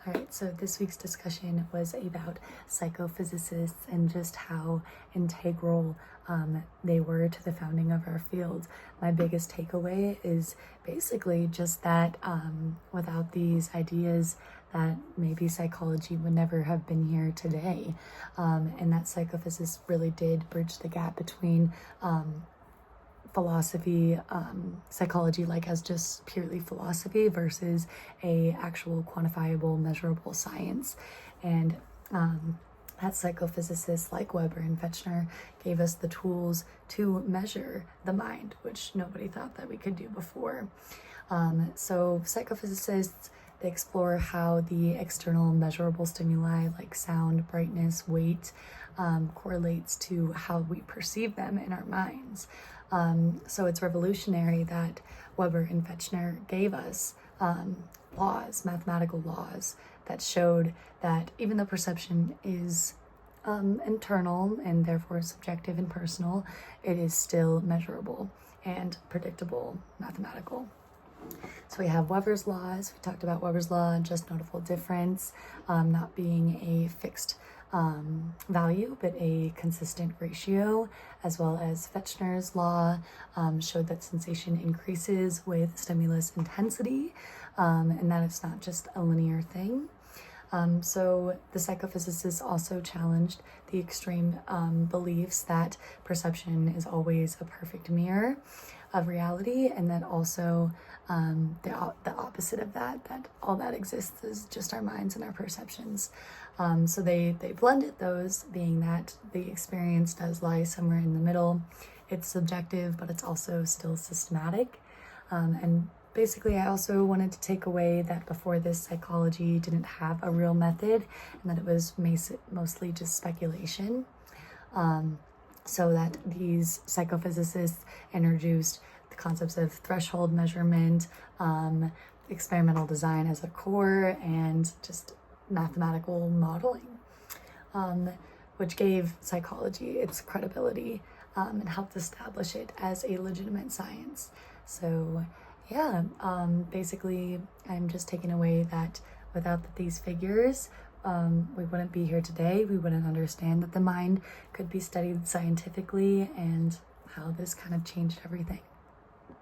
All right, so this week's discussion was about psychophysicists and just how integral they were to the founding of our field. My biggest takeaway is basically just that without these ideas, that maybe psychology would never have been here today. And that psychophysicists really did bridge the gap between philosophy, psychology, like as just purely philosophy versus a actual quantifiable, measurable science. And that psychophysicists like Weber and Fechner gave us the tools to measure the mind, which nobody thought that we could do before. So psychophysicists, they explore how the external measurable stimuli like sound, brightness, weight correlates to how we perceive them in our minds. So it's revolutionary that Weber and Fechner gave us laws, mathematical laws, that showed that even though perception is internal and therefore subjective and personal, it is still measurable and predictable, mathematical. So we have Weber's laws. We talked about Weber's law, just notable difference, not being a fixed value, but a consistent ratio, as well as Fechner's law showed that sensation increases with stimulus intensity, and that it's not just a linear thing. So the psychophysicists also challenged the extreme beliefs that perception is always a perfect mirror of reality, and that also the opposite of that all that exists is just our minds and our perceptions. So they blended those, being that the experience does lie somewhere in the middle. It's subjective, but it's also still systematic. And basically, I also wanted to take away that before this, psychology didn't have a real method, and that it was mostly just speculation. So that these psychophysicists introduced the concepts of threshold measurement, experimental design as a core, and just mathematical modeling, which gave psychology its credibility and helped establish it as a legitimate science. So yeah, basically I'm just taking away that without these figures, we wouldn't be here today. We wouldn't understand that the mind could be studied scientifically, and how this kind of changed everything.